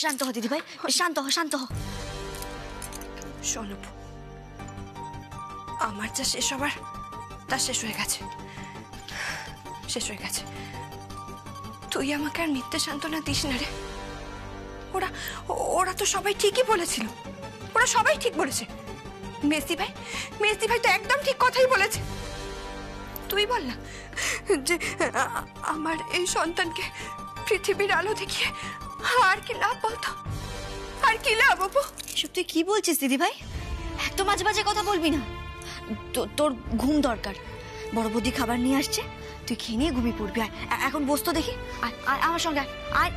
শান্ত হ দিদি ভাই, শান্ত হ, শান্ত হ। শোন অপু, আমার যা শেষ হবার তা শেষ হয়ে গেছে, শেষ হয়ে গেছে। তুই আমাকে আর মিথ্যে সান্ত্বনা দিস না রে। ওরা ওরা তো সবাই ঠিকই বলেছিল, ওরা সবাই ঠিক বলেছে। মেসি ভাই তো একদম ঠিক কথাই বলেছে। তুই বল না যে আমার এই সন্তানকে পৃথিবীর আলো দেখিয়ে আর কি লাভ বলতো, আর কি লাভ অপু? এসব তুই কি বলছিস দিদি ভাই? একদম মাঝে মাঝে কথা বলবি না। তোর ঘুম দরকার। বড় বৌদি খাবার নিয়ে আসছে, তুই খেয়ে নিয়ে ঘুমিয়ে পড়বি। আয় এখন বস তো দেখি, আয় আমার সঙ্গে আয়।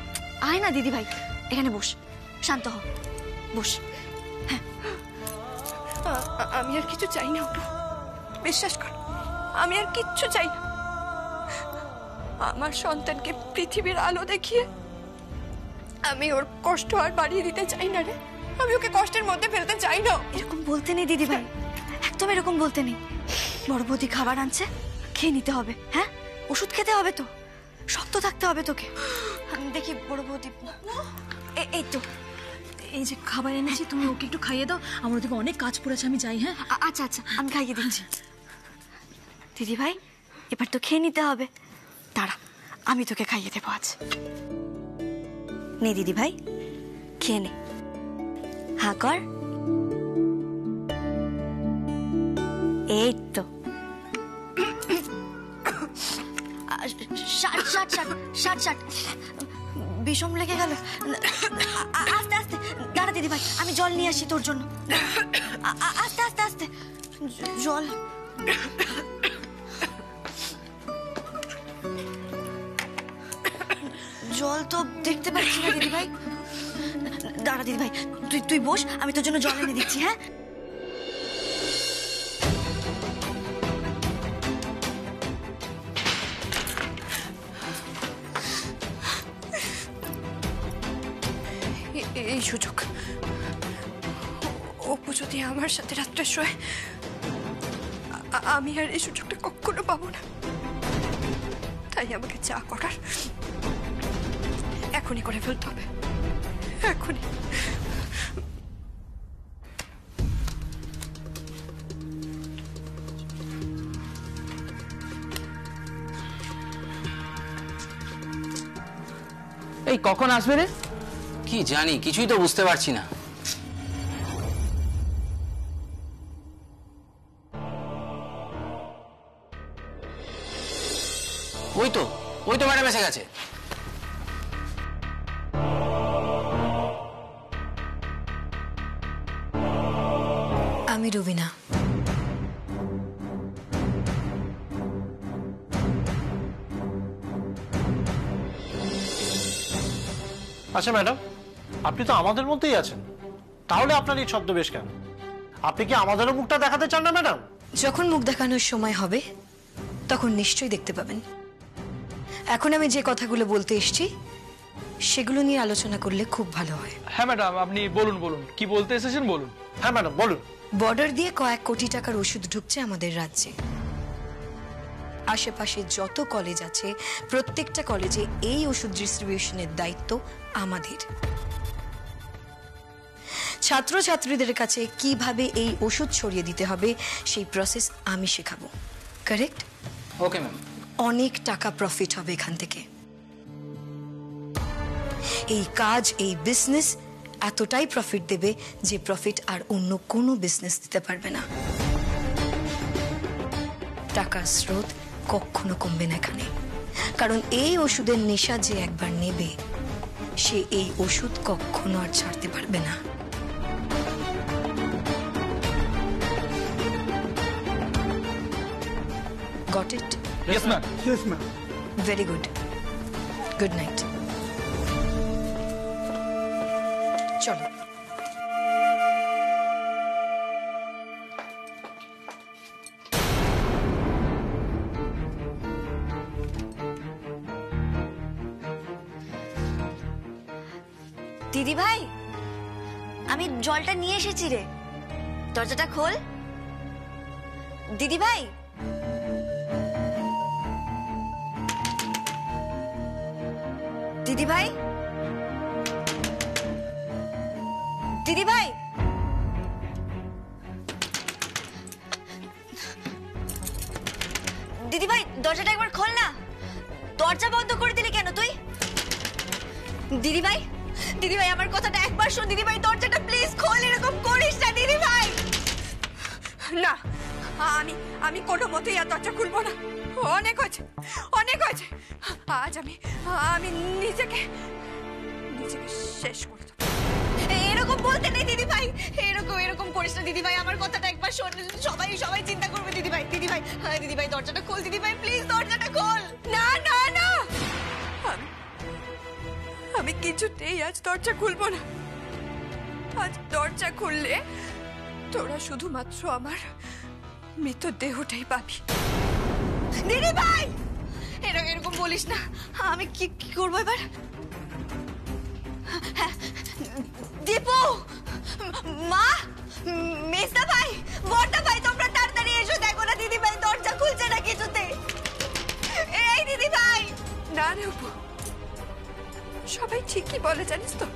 আয় না দিদি ভাই, এখানে বস, শান্ত হ, বস। হ্যাঁ, আমি আর কিছু চাই না অপু, বিশ্বাস কর, আমি আর কিচ্ছু চাই না। আমার সন্তানকে পৃথিবীর আলো দেখিয়ে আমি ওর কষ্ট আর বাড়িয়ে দিতে চাই না রে। আমি ওকে কষ্টের মধ্যে ফেলতে চাই না। এরকম বলতে নেই দিদি ভাই, একদম এরকম বলতে নেই। বড় বৌদি খাবার আনছে, খেয়ে নিতে হবে। হ্যাঁ, ওষুধ খেতে হবে তো, শক্ত থাকতে হবে তোকে। দেখি বড় বৌদি, এই তো এই যে খাবার এনেছি, তুমি ওকে একটু খাইয়ে দাও। আমার ওদিকে অনেক কাজ পড়েছে, আমি যাই। হ্যাঁ আচ্ছা আচ্ছা, আমি খাইয়ে দিচ্ছি। দিদি ভাই, এবার তো খেয়ে নিতে হবে। দাঁড়া, আমি তোকে খাইয়ে দেবো আজ। নে দিদি ভাই, খেয়ে নে। হা কর, এই তো। ষাট বিষম লেগে গেল। আস্তে আস্তে দাঁড়া দিদি ভাই, আমি জল নিয়ে আসি তোর জন্য। আস্তে আস্তে আস্তে, জল। জল তো দেখতে পাচ্ছি না দিদি ভাই। দাঁড়া দিদি ভাই, তুই বস, আমি তোর জন্য জল এনে দিচ্ছি। হ্যাঁ, এই সুযোগ অপু যদি আমার সাথে রাত্রে শোয়, আমি আর এই সুযোগটা কখনো পাবো না। তাই আমাকে যা করার এখনই করে ফেলতে হবে, এখনই। এই কখন আসবে রে? কি জানি, কিছুই তো বুঝতে পারছি না। ওই তো ম্যাডাম এসে গেছে। আমি রুবিনা। আচ্ছা ম্যাডাম, আপনি তো আমাদের মধ্যেই আছেন, তাহলে আপনার এই ছদ্মবেশ কেন? আপনি কি আমাদেরও মুখটা দেখাতে চান না ম্যাডাম? যখন মুখ দেখানোর সময় হবে তখন নিশ্চয়ই দেখতে পাবেন। এখন আমি যে কথাগুলো বলতে এসেছি সেগুলো নিয়ে আলোচনা করলে খুব ভালো হয়। হ্যাঁ ম্যাডাম, আপনি বলুন কি বলতে এসেছেন বলুন। হ্যাঁ ম্যাডাম বলুন। বর্ডার দিয়ে কয়েক কোটি টাকার ওষুধ ঢুকছে আমাদের রাজ্যে। আশেপাশে যত কলেজ আছে প্রত্যেকটা কলেজে এই ওষুধ ডিস্ট্রিবিউশনের দায়িত্ব আমাদের। ছাত্রছাত্রীদের কাছে কিভাবে এই ওষুধ ছড়িয়ে দিতে হবে সেই প্রসেস আমি শেখাবো। কারেক্ট? Okay ma'am. অনেক টাকা প্রফিট হবে এখান থেকে। এই কাজ, এই বিজনেস এতটাই প্রফিট দেবে যে প্রফিট আর অন্য কোনো বিজনেস দিতে পারবে না। টাকার স্রোত কখনো কমবে না এখানে, কারণ এই ওষুধের নেশা যে একবার নেবে সে এই ওষুধ কখনো আর ছাড়তে পারবে না। Got it? Yes ma'am. Yes ma'am. Very good. Good night. চলো। দিদি ভাই, আমি জলটা নিয়ে এসেছি রে, দরজাটা খোল। দিদি ভাই, দিদি ভাই, দিদি ভাই, দিদি ভাই দরজাটা একবার খোল না। দরজা বন্ধ করে দিলি কেন তুই? দিদি ভাই, দিদি ভাই আমার কথাটা একবার শোন। দিদি ভাই দরজাটা প্লিজ খোল, এরকম করিস না দিদি ভাই। না, আমি কোনো মতেই আর দরজা খুলবো না। অনেক হয়েছে, অনেক হয়েছে। আজ আমি নিজেকে শেষ করে দেবো। এরকম বলতে নেই দিদি ভাই, এরকম করিস না দিদি ভাই, আমার কথাটা একবার শোন। সবাই চিন্তা করবে দিদি ভাই। দিদি ভাই, দিদি ভাই দরজাটা খোল দিদি ভাই, প্লিজ দরজাটা খোল। না না না, আমি কিছুতেই আজ দরজা খুলবো না। আজ দরজা খুললে তোরা শুধুমাত্র আমার মৃতদেহটাই পাবি। দিদি ভাই এরকম বলিস না। আমি কি করবো এবার? দীপু, মা, মেজদা ভাই, বড়দা ভাই, তোমরা তাড়াতাড়ি এসো, দেখো না দিদি ভাই দরজা খুলছে না কিছুতে। এই দিদি ভাই। না রে অপু, সবাই ঠিকই বলে জানিস তো,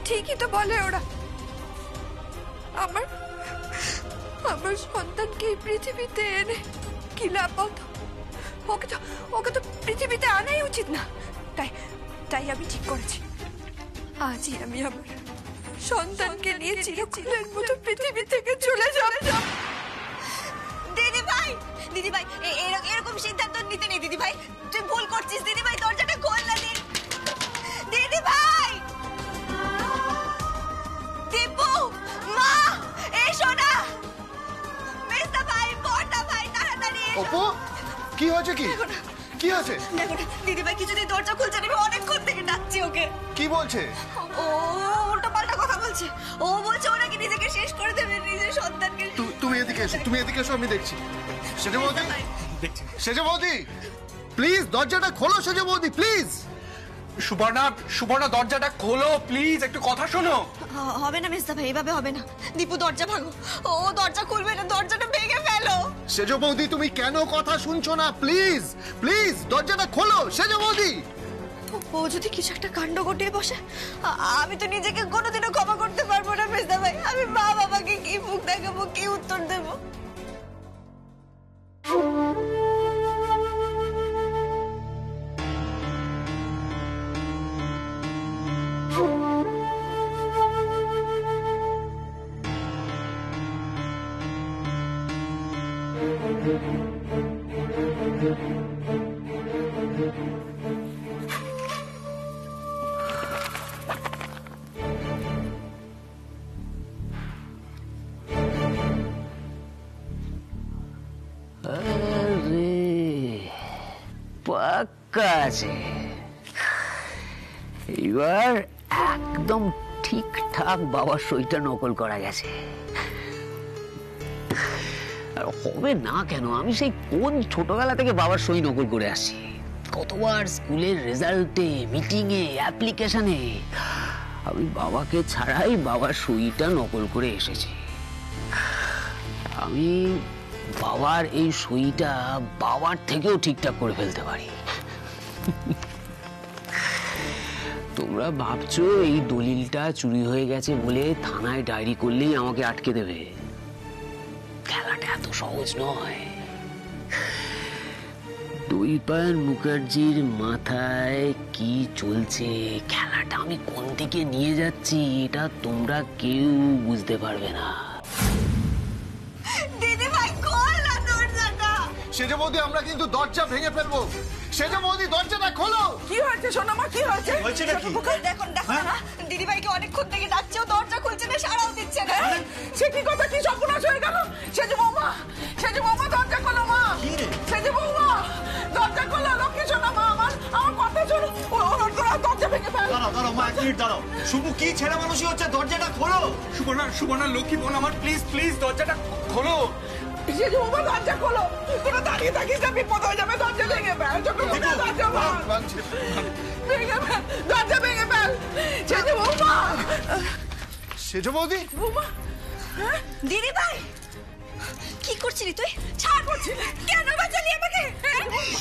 ঠিকই তো বলে ওরা। আমার সন্তানকে এই পৃথিবীতে এনে কি লাভ বলতো? ওকে তো পৃথিবীতে আনাই উচিত না। তাই আমি ঠিক করেছি, আজই আমি আমার সন্তানকে নিয়ে চিরকালের মতো পৃথিবী থেকে চলে যাব। দিদি ভাই এরকম সিদ্ধান্ত নিতে নেই দিদি ভাই, তুই ভুল করছিস দিদি ভাই, দরজাটা খোল না দিদি ভাই। দীপু, মা, এসো না। মেজদা ভাই, বড়দা ভাই, তাড়াতাড়ি এসো। অপু, কি হয়েছে? কি হয়েছে? দেখো না দিদি ভাই কিছুতেই দরজা খুলছে না, আমি অনেকক্ষণ থেকে ডাকছি ওকে। কি বলছে? ও উল্টো পাল্টা কথা বলছে। ও বলছে ও নাকি নিজেকে শেষ করে দেবে, নিজের সন্তানকে। তুমি এদিকে এসো, আমি দেখছি। সেজে বৌদি প্লিজ দরজাটা খোলো। সেজে বৌদি প্লিজ। সুবর্ণা দরজাটা খোলো প্লিজ, একটু কথা শোনো। হবে না মেজদা ভাই, এভাবে হবে না। দীপু দরজা ভাঙো, ও দরজা খুলবে না, দরজাটা ভেঙে ফেলো। সেজে বৌদি তুমি কেন কথা শুনছো না? প্লিজ দরজাটা খোলো সেজে বৌদি। ও যদি কিছু একটা কাণ্ড ঘটিয়ে বসে, আমি তো নিজেকে কোনোদিনও ক্ষমা করতে পারবো না মেজদা ভাই। আমি মা বাবাকে কি মুখ দেখাবো, কি উত্তর দেবো? পাক্কা আছে, এবার একদম ঠিকঠাক বাবার সইটা নকল করা গেছে। আর হবে না কেন? আমি সেই কোন ছোটবেলা থেকে বাবার সই নকল করে আসছি। কতবার স্কুলের রেজাল্টে, মিটিংয়ে, অ্যাপ্লিকেশনে আমি বাবাকে ছাড়াই বাবার সইটা নকল করে এসেছি। আমি বাবার এই সইটা বাবার থেকেও ঠিকঠাক করে ফেলতে পারি। তোমরা ভাবছো এই দলিলটা চুরি হয়ে গেছে বলে থানায় ডায়েরি করলেই আমাকে আটকে দেবে? খেলাটা এত সহজ নয়। দৈপায়ন মুখার্জির মাথায় কি চলছে, খেলাটা আমি কোন দিকে নিয়ে যাচ্ছি, এটা তোমরা কেউ বুঝতে পারবে না। দিদি ভাই খোল না দরজাটা। সেজে বৌদি আমরা কিন্তু দরজা ভেঙে ফেলবো। সেজে বৌদি দরজাটা খোলো। কি হয়েছে সোনামা, কি হয়েছে? দেখুন না, দিদি ভাইকে অনেকক্ষণ থেকে ডাকছে, ও দরজা খুলছে না, সাড়াও দিচ্ছে না। সে কি কথা, কি সর্বনাশ হয়ে গেল? সেজে বৌমা দরজা খোলো। মা, সেজে বৌমা দরজা খোলো। লক্ষ্মী সোনামা, আমার কথা শোনো। দরজা ভেঙে ফেল। দাঁড়াও মা, এক মিনিট দাঁড়াও। শুভ কি ছেলে মানুষই হচ্ছে, দরজাটা খোলো। সুবর্ণা লক্ষ্মী বোন আমার, প্লিজ দরজাটা খোলো। সেজে বৌমা দরজা খোলো। তোরা দাঁড়িয়ে থাকিস না, বিপদ হয়ে যাবে। দরজা ভেঙে ফেল। দরজা ভেঙে ফেল। সেজে বৌমা। সেজে বৌদি। দিদি ভাই কি করছিলি তুই? ছাড় করছিলি কেন? বাঁচালি আমাকে,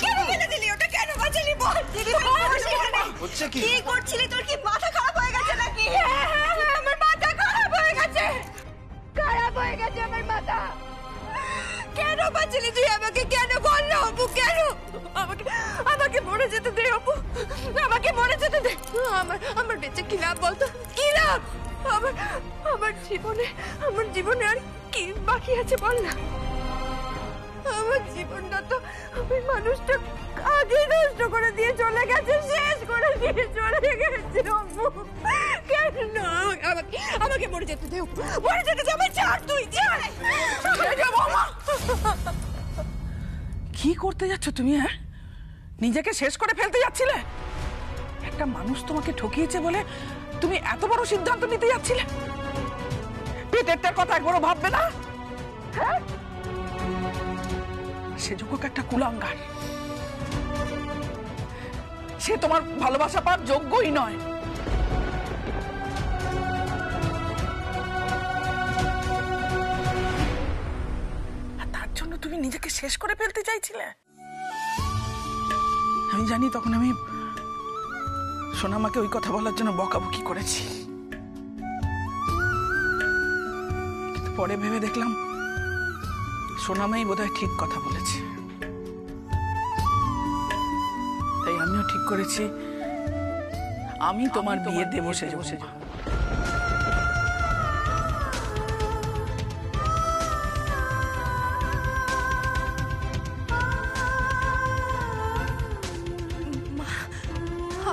কেন ফেলে দিলি ওটা? কেন বাঁচালি বল? দিদি ভাই কি করছিলি? তোর কি মাথা খারাপ হয়ে গেছে নাকি? আমার মাথা আমার বেঁচে কি লাভ বলতো, কি লাভ? আমার জীবনে আর কি বাকি আছে বল না? আমার জীবনটা তো ওই মানুষটা আগে নষ্ট করে দিয়ে চলে গেছে, শেষ করে দিয়ে চলে গেছে। কেন আমাকে মরে যেতে দেও, মরে যেতে দে, আমি ছাড়, তুই ছাড়। কি করতে যাচ্ছ তুমি? হ্যাঁ, নিজেকে শেষ করে ফেলতে যাচ্ছিলে? একটা মানুষ তোমাকে ঠকিয়েছে বলে তুমি এত বড় সিদ্ধান্ত নিতে যাচ্ছিলে? পেটেরটার কথা একবারও ভাববে না? হ্যাঁ, সে যুবক একটা কুলাঙ্গার, সে তোমার ভালোবাসা পাওয়ার যোগ্যই নয়। আর তার জন্য তুমি নিজেকে শেষ করে ফেলতে চাইছিলে? আমি জানি তখন আমি সোনামাকে ওই কথা বলার জন্য বকাবকি করেছি, কিন্তু পরে ভেবে দেখলাম সোনামাই বোধহয় ঠিক কথা বলেছে। তাই আমিও ঠিক করেছি আমি তোমার বিয়ে দেবো সেজে বসে।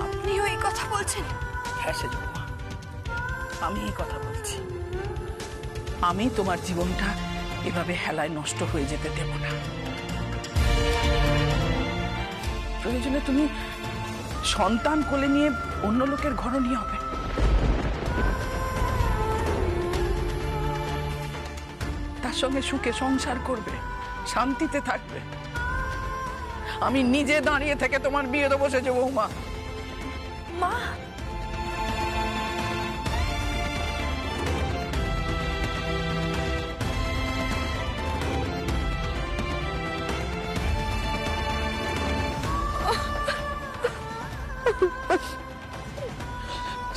আপনিও এই কথা বলছেন? হ্যাঁ সেজে মা, আমি এই কথা বলছি। আমি তোমার জীবনটা এভাবে হেলায় নষ্ট হয়ে যেতে দেব না। প্রয়োজনে তুমি সন্তান কোলে নিয়ে অন্য লোকের ঘরণী হবে, তার সঙ্গে সুখে সংসার করবে, শান্তিতে থাকবে। আমি নিজে দাঁড়িয়ে থেকে তোমার বিয়ে দেবো সেজে বৌমা। মা,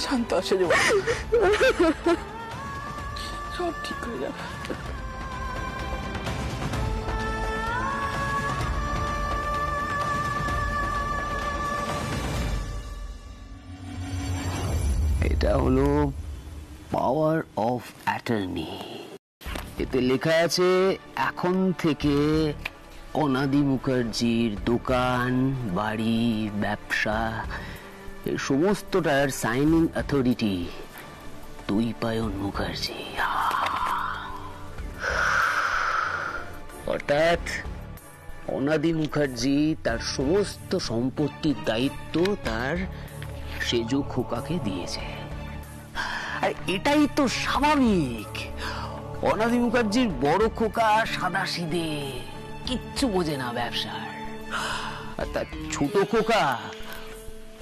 শান্ত আসে যাবো, সব ঠিক হয়ে যাবে। এটা হলো পাওয়ার অফ অ্যাটর্নি। এতে লেখা আছে এখন থেকে অনাদি মুখার্জির দোকান, বাড়ি, ব্যবসা এই সমস্তটার সাইনিং অথরিটি দৈপায়ন মুখার্জি। অর্থাৎ অনাদি মুখার্জি তার সমস্ত সম্পত্তির দায়িত্ব তার সেজো খোকাকে দিয়েছে। আর এটাই তো স্বাভাবিক। অনাদি মুখার্জির বড় খোকা সাদাসিধে, কিচ্ছু বোঝে না ব্যবসার। আর তার ছোট খোকা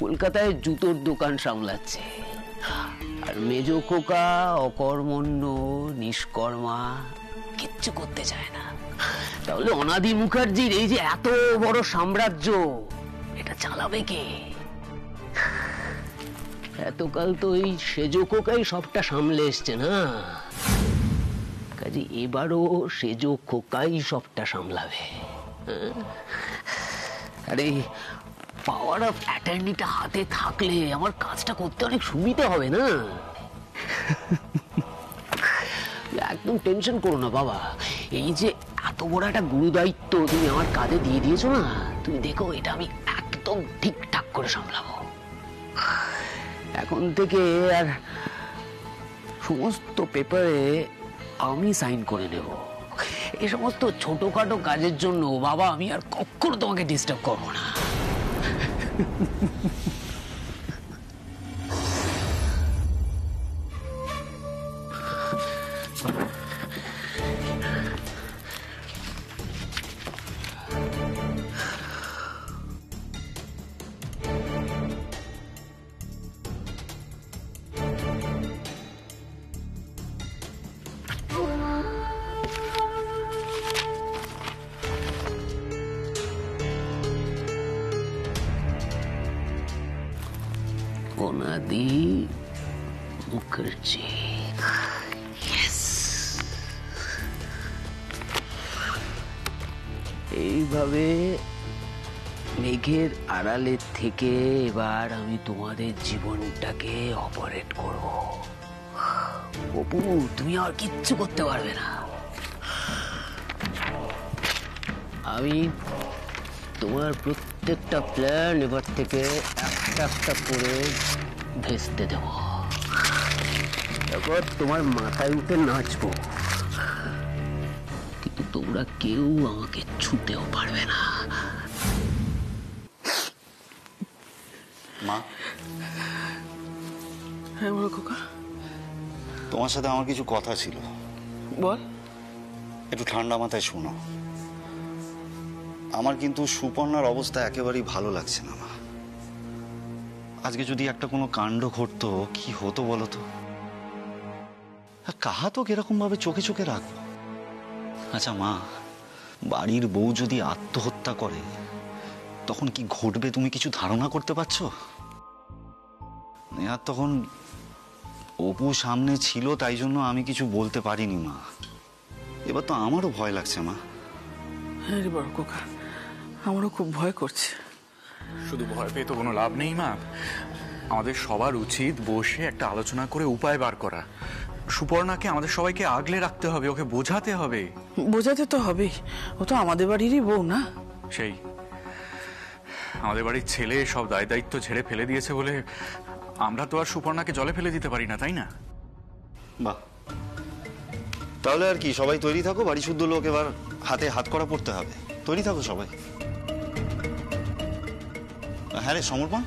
কলকাতায় জুতোর দোকান সামলাচ্ছে। আর মেজো খোকা অকর্মণ্য, নিষ্কর্মা, কিচ্ছু করতে চায় না। তাহলে অনাদি মুখার্জির এই যে এত বড় সাম্রাজ্য, এটা চালাবে কে? এতকাল তো এই সেজো খোকাই সবটা সামলে এসছে না, কাজে এবারও সেজো খোকাই সবটা সামলাবে। আরে পাওয়ার অফ অ্যাটর্নিটা হাতে থাকলে আমার কাজটা করতে অনেক সুবিধা হবে না? একদম টেনশন করো না বাবা, এই যে এত বড় একটা গুরু দায়িত্ব তুমি আমার কাঁধে দিয়ে দিয়েছো না, তুমি দেখো এটা আমি একদম ঠিকঠাক করে সামলাবো। এখন থেকে আর সমস্ত পেপারে আমি সাইন করে নেব। এই সমস্ত ছোটখাটো কাজের জন্য বাবা আমি আর কখনো তোমাকে ডিস্টার্ব করবো না। অনাদি মুখার্জি, এইভাবে মেঘের আড়ালে থেকে এবার আমি তোমাদের জীবনটাকে অপারেট করব। অপু, তুমি আর কিচ্ছু করতে পারবে না। আমি তোমার প্রত্যেকটা প্ল্যান এবার থেকে একটা একটা করে ভেস্তে দেব। তারপর তোমার মাথায় উঠে নাচবো, কিন্তু তোমরা কেউ আমাকে ছুতেও পারবে না। মা, হ্যাঁ বলো খোকা। তোমার সাথে আমার কিছু কথা ছিল, বল। একটু ঠান্ডা মাথায় শোনো। আমার কিন্তু সুপর্ণার অবস্থা একেবারেই ভালো লাগছে না মা। আজকে যদি একটা কোনো কাণ্ড ঘটতো, কি হতো বলো তো? কাহা তো এরকম ভাবে চোখে চোখে রাখবো? আচ্ছা মা, বাড়ির বউ যদি আত্মহত্যা করে তখন কি ঘটবে তুমি কিছু ধারণা করতে পারছো? আর তখন অপু সামনে ছিল, তাই জন্য আমি কিছু বলতে পারিনি মা। এবার তো আমারও ভয় লাগছে মা। হ্যাঁ রে বড় খোকা, আমারও খুব ভয় করছে। শুধু ভয় পেয়ে তো কোনো লাভ নেই মা। আমাদের সবার উচিত বসে একটা আলোচনা করে উপায় বার করা। সুপর্ণাকে আমাদের সবাইকে আগলে রাখতে হবে, ওকে বোঝাতে হবে। বোঝাতে তো হবেই, ও তো আমাদের বাড়িরই বউ না? সেই আমাদের বাড়ির ছেলে সব দায় দায়িত্ব ঝেড়ে ফেলে দিয়েছে বলে আমরা তো আর সুপর্ণাকে জলে ফেলে দিতে পারি না, তাই না? বাহ, তাহলে আর কি, সবাই তৈরি থাকো। বাড়ি শুদ্ধ লোক এবার হাতে হাত করা পড়তে হবে। তৈরি থাকো সবাই। হ্যাঁ রে সমর্পণ,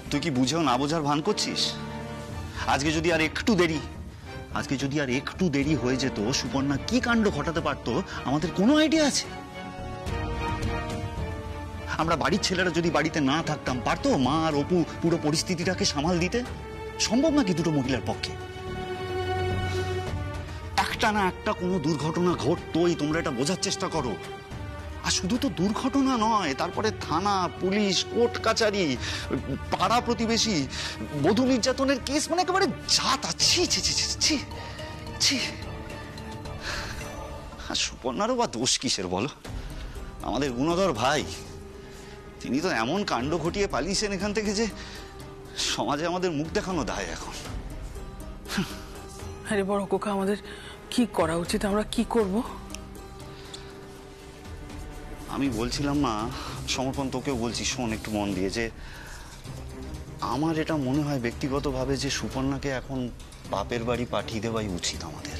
তুই কি বুঝেও না বোঝার ভান করছিস? আজকে যদি আর একটু দেরি হয়ে যেত, সুপর্ণা কি কাণ্ড ঘটাতে পারতো আমাদের কোনো আইডিয়া আছে? আমরা বাড়ির ছেলেরা যদি বাড়িতে না থাকতাম, পারতো মা আর অপু পুরো পরিস্থিতিটাকে সামাল দিতে? সম্ভব নাকি দুটো মহিলার পক্ষে? একটা না একটা কোনো দুর্ঘটনা ঘটতোই, তোমরা এটা বোঝার চেষ্টা করো। আর শুধু তো দুর্ঘটনা নয়, তারপরে থানা, পুলিশ, কোর্ট কাচারি, পাড়া প্রতিবেশী, বধূ নির্যাতনের কেস, মানে একেবারে যা তা। ছি ছি ছি ছি ছি। আর সুপর্ণারও বা দোষ কিসের বলো? আমাদের গুণধর ভাই, তিনি তো এমন কাণ্ড ঘটিয়ে পালিয়েছেন এখান থেকে যে সমাজে আমাদের মুখ দেখানো দায় এখন। আরে বড় কোকা, আমাদের কি করা উচিত? আমরা কি করব? আমি বলছিলাম মা, সমর্পণ তোকেও বলছি, শোন একটু মন দিয়ে, যে আমার এটা মনে হয় ব্যক্তিগতভাবে যে সুপর্ণাকে এখন বাপের বাড়ি পাঠিয়ে দেওয়াই উচিত আমাদের।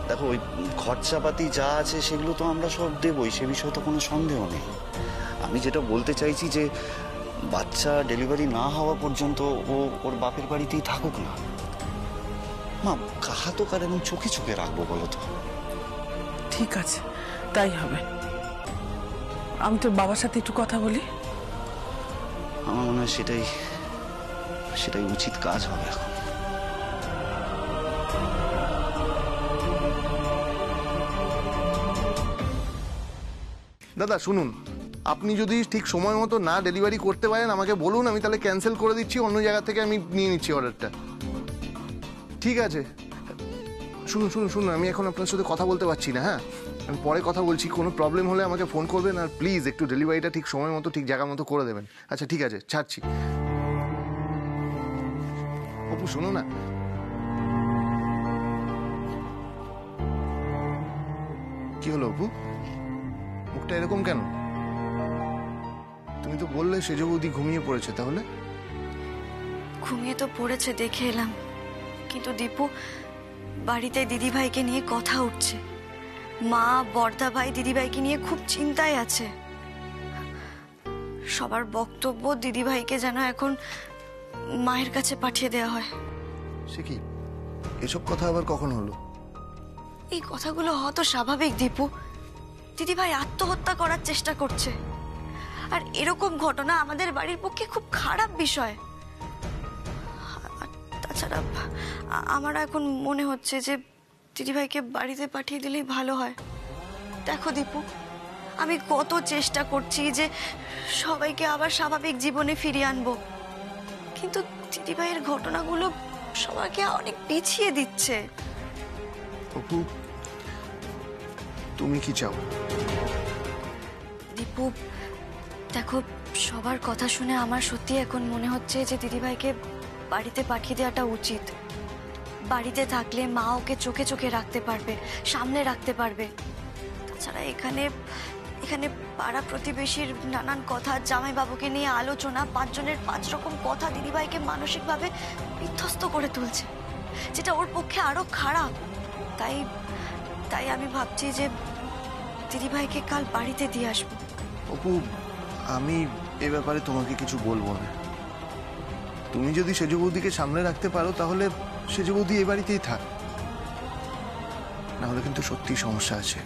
দেখো, ওই খরচাপাতি যা আছে সেগুলো তো আমরা সব দেবই, সে বিষয়ে তো কোনো সন্দেহ নেই। আমি যেটা বলতে চাইছি যে বাচ্চা ডেলিভারি না হওয়া পর্যন্ত ও ওর বাপের বাড়িতেই থাকুক না। মা, কাহা তো কার এবং চোখে চোখে রাখবো বলো তো? ঠিক আছে, তাই হবে। আমি তোর বাবার সাথে একটু কথা বলি। আমার মনে হয় সেটাই উচিত কাজ হবে এখন। দাদা শুনুন, আপনি যদি ঠিক সময় মতো না ডেলিভারি করতে পারেন আমাকে বলুন, আমি তাহলে ক্যান্সেল করে দিচ্ছি, অন্য জায়গা থেকে আমি নিয়ে নিচ্ছি অর্ডারটা। ঠিক আছে, শুনুন শুনুন শুনুন, আমি এখন আপনার সাথে কথা বলতে পারছি না। হ্যাঁ, আমি পরে কথা বলছি। কোনো প্রবলেম হলে আমাকে ফোন করবেন, আর প্লিজ একটু ডেলিভারিটা ঠিক সময় মতো ঠিক জায়গা মতো করে দেবেন। আচ্ছা ঠিক আছে, ছাড়ছি। অপু শোনো না, কি হলো অপু? মুখটা এরকম কেন? তুমি তো বললে সেজ বৌদি ঘুমিয়ে পড়েছে, তাহলে? ঘুমিয়ে তো পড়েছে দেখে এলাম, কিন্তু দীপু, বাড়িতে দিদিভাইকে নিয়ে কথা উঠছে। মা, বর্দা ভাই দিদিভাইকে নিয়ে খুব চিন্তায় আছে। সবার বক্তব্য দিদিভাইকে যেন এখন মায়ের কাছে পাঠিয়ে দেওয়া হয়। সে কি, এসব কথা আবার কখন হলো? এই কথাগুলো হয়তো স্বাভাবিক দীপু। দিদিভাই আত্মহত্যা করার চেষ্টা করছে, আর এরকম ঘটনা আমাদের বাড়ির পক্ষে খুব খারাপ বিষয়। তাছাড়া আমার এখন মনে হচ্ছে যে দিদিভাইকে বাড়িতে পাঠিয়ে দিলেই ভালো হয়। দেখো দীপু, আমি কত চেষ্টা করছি যে সবাইকে আবার স্বাভাবিক জীবনে ফিরিয়ে আনবো, কিন্তু দিদিভাইয়ের ঘটনাগুলো সবাইকে অনেক পিছিয়ে দিচ্ছে। অপু, তুমি কি চাও? দীপু দেখো, সবার কথা শুনে আমার সত্যি এখন মনে হচ্ছে যে দিদিভাইকে বাড়িতে পাঠিয়ে দেওয়াটা উচিত। বাড়িতে থাকলে মা ওকে চোখে চোখে রাখতে পারবে, সামনে রাখতে পারবে। তাছাড়া এখানে এখানে পাড়া প্রতিবেশীর নানান কথা, জামাইবাবুকে নিয়ে আলোচনা, 5 জনের 5 রকম কথা দিদিভাইকে মানসিকভাবে বিধ্বস্ত করে তুলছে, যেটা ওর পক্ষে আরো খারাপ। তাই তাই আমি ভাবছি যে দিদিভাইকে কাল বাড়িতে দিয়ে আসবো। অপু, আমি এ ব্যাপারে তোমাকে কিছু বলবো না। তুমি যদি সেজ বৌদিকে সামনে রাখতে পারো তাহলে সেজ বৌদি এ বাড়িতেই থাক, নাহলে কিন্তু সত্যি সমস্যা আছে।